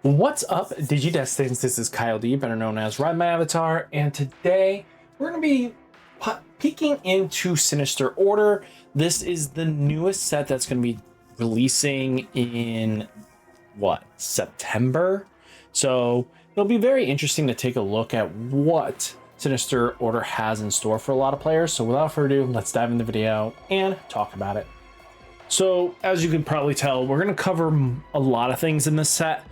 What's up, Digidestins? This is Kyle D, better known as RideMyAvatar, and today we're going to be peeking into Sinister Order. This is the newest set that's going to be releasing in, September? So it'll be very interesting to take a look at what Sinister Order has in store for a lot of players. So without further ado, let's dive into the video and talk about it. So as you can probably tell, we're going to cover a lot of things in this set.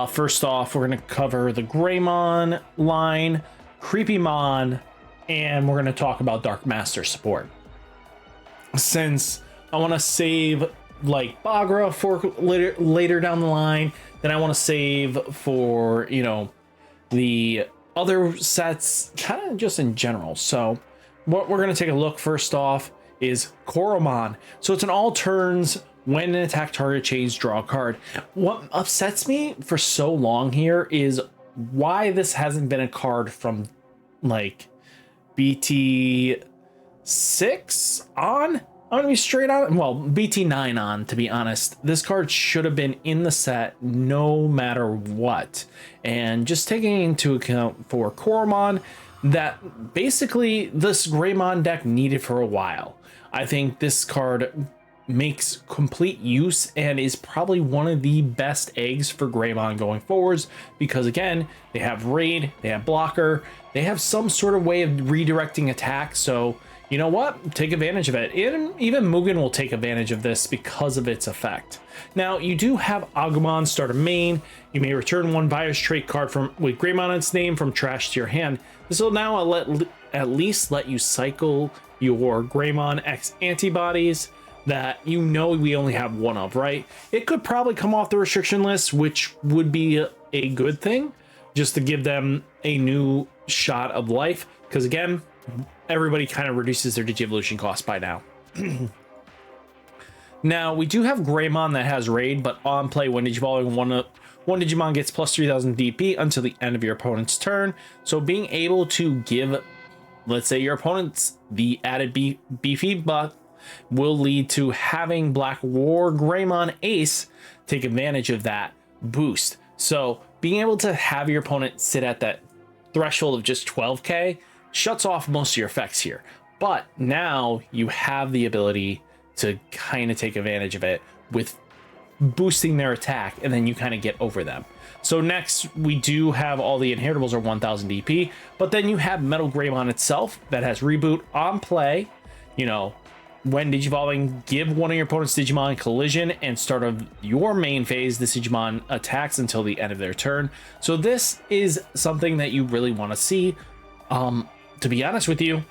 First off, we're going to cover the Greymon line, Creepymon, and we're going to talk about Dark Master support. Since I want to save like Bagra for later down the line, then I want to save for, the other sets kind of just in general. So what we're going to take a look first off is Greymon. So it's an all turns. When an attack target changes, draw a card. What upsets me for so long here is why this hasn't been a card from like BT 6 on. I'm gonna be straight on. Well, BT 9 on, to be honest. This card should have been in the set no matter what. And just taking into account for Greymon, that basically this Greymon deck needed for a while. I think this card makes complete use and is probably one of the best eggs for Greymon going forwards, because again, they have raid, they have blocker, they have some sort of way of redirecting attack. So you know what, take advantage of it. And even Mugen will take advantage of this because of its effect. Now you do have Agumon start a main. You may return one virus trait card from with Greymon in its name from trash to your hand. This will now at least let you cycle your Greymon X antibodies that we only have one of, right? It could probably come off the restriction list, which would be a good thing, just to give them a new shot of life, because again, everybody kind of reduces their Digivolution cost by now. Now we do have Greymon that has raid, but on play when Digivolving one Digimon gets plus 3000 DP until the end of your opponent's turn. So being able to give, let's say, your opponent's the added beefy buff will lead to having Black War Greymon Ace take advantage of that boost. So being able to have your opponent sit at that threshold of just 12k shuts off most of your effects here. But now you have the ability to kind of take advantage of it with boosting their attack, and then you kind of get over them. So next we do have all the inheritables are 1000 DP, but then you have Metal Greymon itself that has reboot on play. When Digivolving, give one of your opponent's Digimon collision, and start of your main phase, this Digimon attacks until the end of their turn. So this is something that you really want to see. To be honest with you,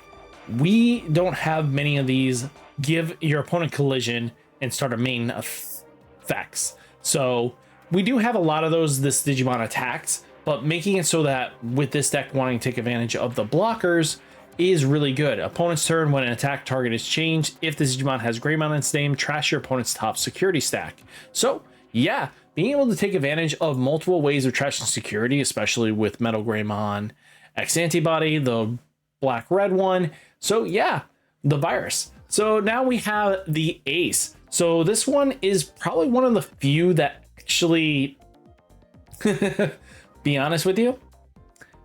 we don't have many of these give your opponent collision and start a main effects. So we do have a lot of those this Digimon attacks, but making it so that with this deck wanting to take advantage of the blockers is really good. Opponent's turn, when an attack target is changed, if the Digimon has Greymon in its name, trash your opponent's top security stack. So yeah, being able to take advantage of multiple ways of trashing security, especially with Metal Greymon X antibody, the black red one. So yeah, the virus. So now we have the Ace. So this one is probably one of the few that actually, be honest with you,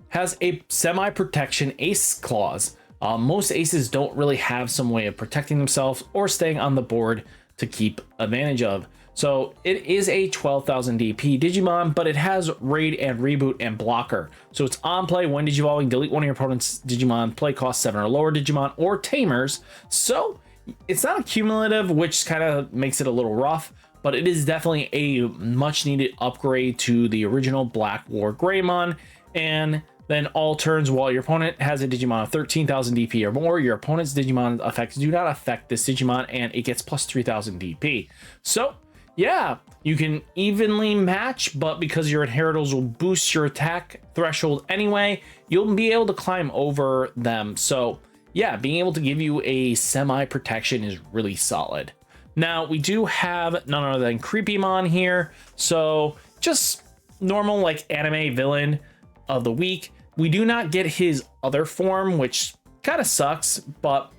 has a semi-protection ace clause. Most aces don't really have some way of protecting themselves or staying on the board to keep advantage of. So it is a 12,000 DP Digimon, but it has raid and reboot and blocker. So it's on play when Digivolving, delete one of your opponent's Digimon, play cost 7 or lower Digimon or Tamers. So it's not a cumulative, which kind of makes it a little rough, but it is definitely a much needed upgrade to the original Black War Greymon. And then all turns while your opponent has a Digimon of 13,000 DP or more, your opponent's Digimon effects do not affect this Digimon, and it gets plus 3,000 DP. So yeah, you can evenly match, but because your inheritals will boost your attack threshold anyway, you'll be able to climb over them. So yeah, being able to give you a semi protection is really solid. Now we do have none other than Creepymon here. So just normal like anime villain of the week. We do not get his other form, which kind of sucks, but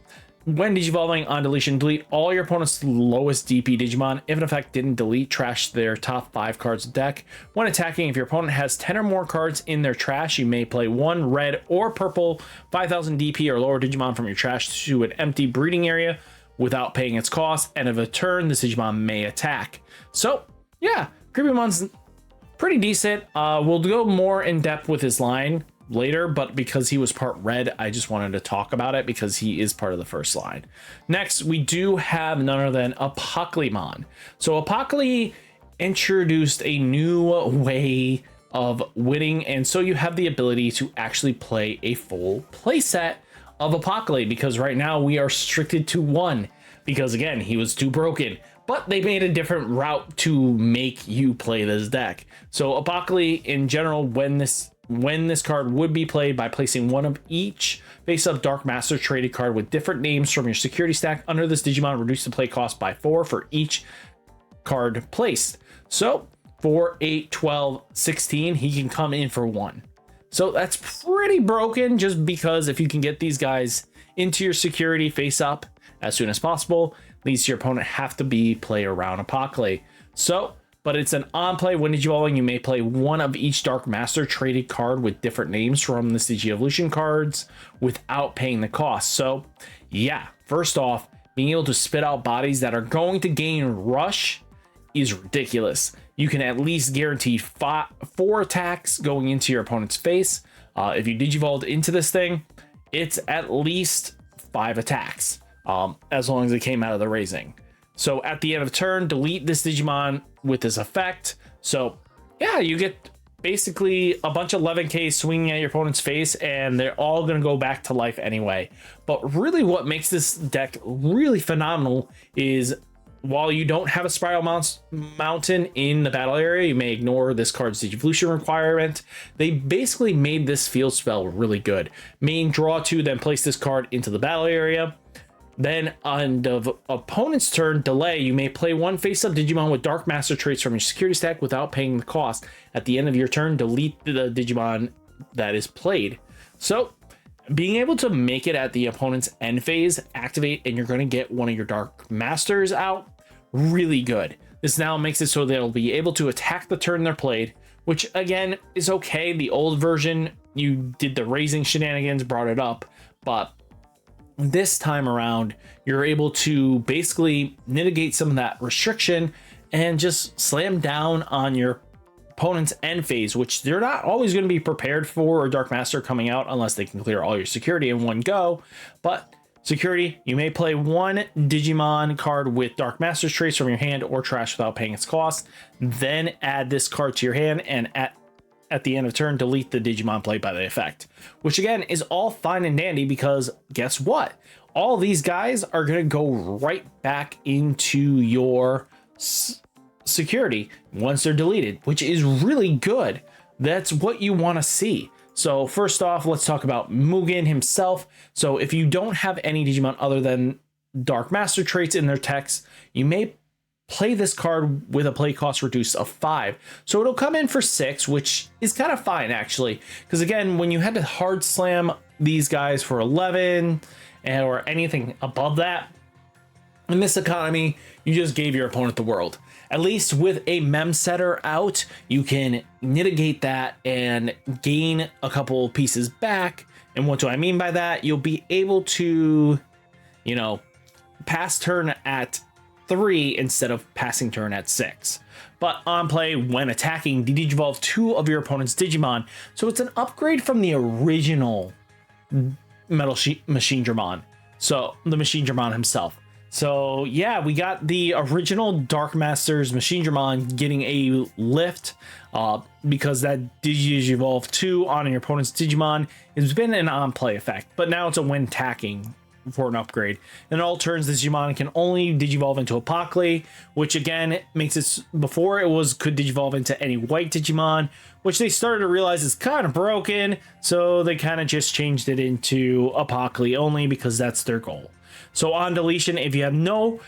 When digivolving on deletion, delete all your opponent's lowest DP Digimon. If an effect didn't delete, trash their top 5 cards of deck. When attacking, if your opponent has 10 or more cards in their trash, you may play one red or purple 5000 DP or lower Digimon from your trash to an empty breeding area without paying its cost. End of a turn, this Digimon may attack. So yeah, Greymon's pretty decent. We'll go more in depth with his line later, but because he was part red, I just wanted to talk about it because he is part of the first line. Next, we do have none other than Apocalypse. So Apocalypse introduced a new way of winning, and so you have the ability to actually play a full playset of Apocalypse, because right now we are restricted to one because again, he was too broken. But they made a different route to make you play this deck. So Apocalypse in general, when this card would be played by placing one of each face-up Dark Master traded card with different names from your security stack under this Digimon, reduce the play cost by 4 for each card placed. So 4, 8, 12, 16, he can come in for 1. So that's pretty broken, just because if you can get these guys into your security face-up as soon as possible, leads your opponent have to be play around Apocalypse. So, but it's an on play. When digivolving, you may play one of each Dark Master traded card with different names from the Digievolution cards without paying the cost. So yeah, first off, being able to spit out bodies that are going to gain rush is ridiculous. You can at least guarantee 4 attacks going into your opponent's face. If you digivolved into this thing, it's at least 5 attacks. As long as it came out of the raising. So at the end of turn, delete this Digimon with this effect. So yeah, you get basically a bunch of 11k swinging at your opponent's face, and they're all going to go back to life anyway. But really what makes this deck really phenomenal is, while you don't have a Spiral Mountain in the battle area, you may ignore this card's Digivolution requirement. They basically made this field spell really good. Main draw 2, then place this card into the battle area. Then on the opponent's turn, delay, you may play one face-up Digimon with Dark Master traits from your security stack without paying the cost. At the end of your turn, delete the Digimon that is played. So being able to make it at the opponent's end phase, activate, and you're going to get one of your Dark Masters out, really good. This now makes it so they'll be able to attack the turn they're played, which again is okay. The old version, you did the raising shenanigans, brought it up, but this time around, you're able to basically mitigate some of that restriction and just slam down on your opponent's end phase, which they're not always going to be prepared for a Dark Master coming out unless they can clear all your security in one go. But security, you may play one Digimon card with Dark Master's traits from your hand or trash without paying its cost. Then add this card to your hand, and at the end of turn, delete the Digimon played by the effect, which again is all fine and dandy, because guess what? All these guys are going to go right back into your security once they're deleted, which is really good. That's what you want to see. So first off, let's talk about Mugen himself. So if you don't have any Digimon other than Dark Master traits in their text, you may play this card with a play cost reduced of 5. So it'll come in for 6, which is kind of fine actually. Because again, when you had to hard slam these guys for 11 or anything above that, in this economy, you just gave your opponent the world. At least with a mem setter out, you can mitigate that and gain a couple pieces back. And what do I mean by that? You'll be able to, you know, pass turn at 3 instead of passing turn at 6. But on play, when attacking, digivolve 2 of your opponent's Digimon. So it's an upgrade from the original Machine Dramon. So the Machine Dramon himself. So yeah, we got the original Dark Masters Machine Dramon getting a lift because that Digivolve 2 on your opponent's Digimon has been an on-play effect, but now it's a when attacking for an upgrade. In all turns, this Digimon can only digivolve into Apocalypse, which again makes it, before it was could digivolve into any white Digimon, which they started to realize is kind of broken, so they kind of just changed it into Apocalypse only because that's their goal. So on deletion, if you have no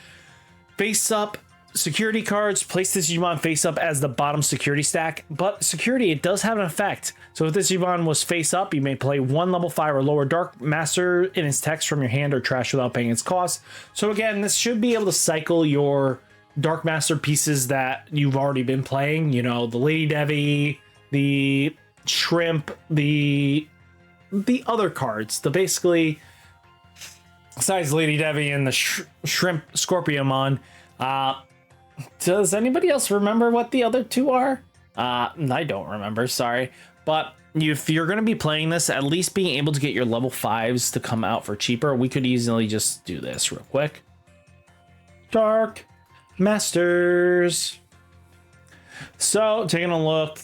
face-up security cards, place this Digimon face up as the bottom security stack, but security, it does have an effect. So if this Digimon was face up, you may play one level 5 or lower Dark Master in its text from your hand or trash without paying its cost. So again, this should be able to cycle your Dark Master pieces that you've already been playing, you know, the Lady Devi, the Shrimp, the other cards, the basically, besides Lady Devi and the Shrimp Scorpiomon. Does anybody else remember what the other two are? I don't remember, sorry. But if you're going to be playing this, at least being able to get your level 5s to come out for cheaper, we could easily just do this real quick. Dark Masters. So, taking a look,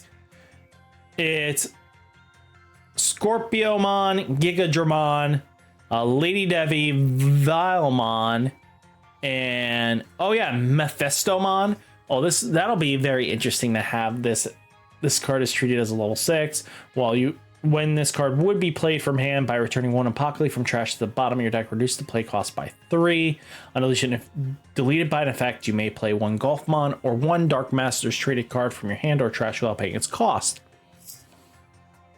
it's Scorpiomon, Gigadramon, Lady Devi, Vilemon, and oh yeah, Mephistomon. Oh, that'll be very interesting to have this. This card is treated as a level 6, when this card would be played from hand by returning one Apocalypse from trash to the bottom of your deck, reduce the play cost by 3. On deletion, if deleted by an effect, you may play one Golfmon or one Dark Master's traded card from your hand or trash without paying its cost.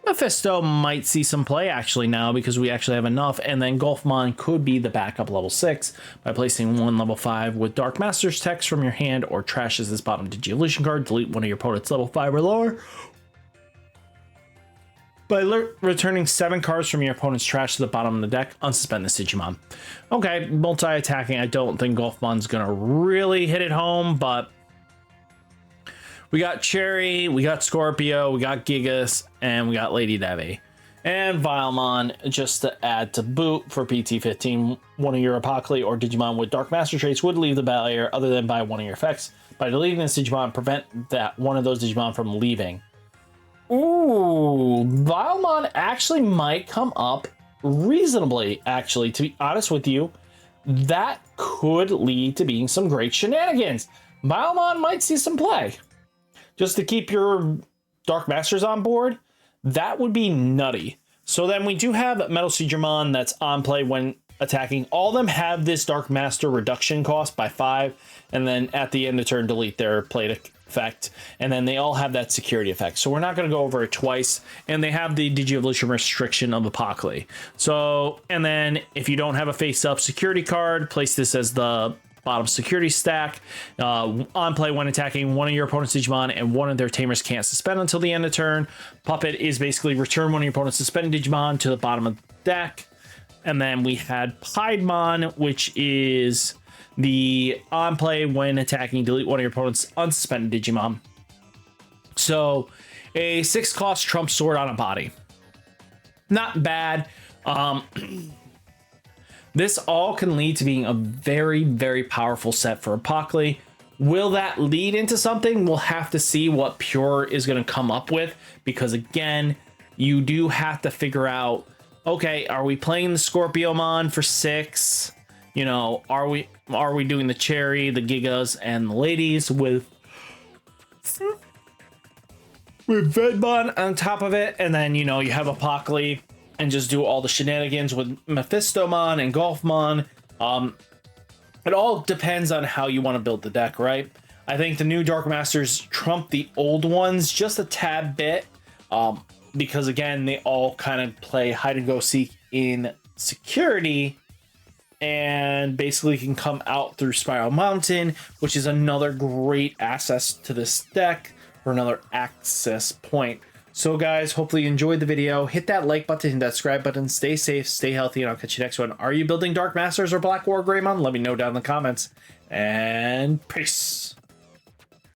Mephisto might see some play actually now because we actually have enough, and then Golfmon could be the backup level 6 by placing one level 5 with Dark Master's text from your hand or trash as this bottom Digivolution card, delete one of your opponent's level 5 or lower. By returning 7 cards from your opponent's trash to the bottom of the deck, unsuspend this Digimon. Okay, multi-attacking, I don't think Golfmon's gonna really hit it home, but we got Cherry, we got Scorpio, we got Gigas, and we got Lady Devi. And Vilemon, just to add to boot for PT15, one of your Apocalypse or Digimon with Dark Master traits would leave the battle area other than by one of your effects. By deleting this Digimon, prevent that one of those Digimon from leaving. Ooh, Vilemon actually might come up reasonably, actually, to be honest with you. That could lead to being some great shenanigans. Vilemon might see some play. Just to keep your Dark Masters on board, that would be nutty. So then we do have Metal Seedramon that's on play when attacking. All of them have this Dark Master reduction cost by 5, and then at the end of turn, delete their play effect. And then they all have that security effect. So we're not going to go over it twice. And they have the Digivolution restriction of Apocalypse. So, and then if you don't have a face-up security card, place this as the bottom security stack. On play when attacking, one of your opponent's Digimon and one of their tamers can't suspend until the end of turn. Puppet is basically return one of your opponent's suspended Digimon to the bottom of the deck. And then we had Piedmon, which is the on play when attacking, delete one of your opponent's unsuspended Digimon. So a 6 cost trump sword on a body. Not bad. This all can lead to being a very, very powerful set for Apocalypse. Will that lead into something? We'll have to see what Pure is going to come up with, because again, you do have to figure out, okay, are we playing the Scorpiomon for 6? You know, are we doing the Cherry, the Gigas, and the Ladies with Vedmon on top of it, and then, you know, you have Apocalypse and just do all the shenanigans with Mephistomon and Golfmon. It all depends on how you want to build the deck, right? I think the new Dark Masters trump the old ones just a tad bit, because again, they all kind of play hide and go seek in security, and basically can come out through Spiral Mountain, which is another great access to this deck, or another access point. So guys, hopefully you enjoyed the video. Hit that like button, hit that subscribe button. Stay safe, stay healthy, and I'll catch you next one. Are you building Dark Masters or Black War Greymon? Let me know down in the comments. And peace.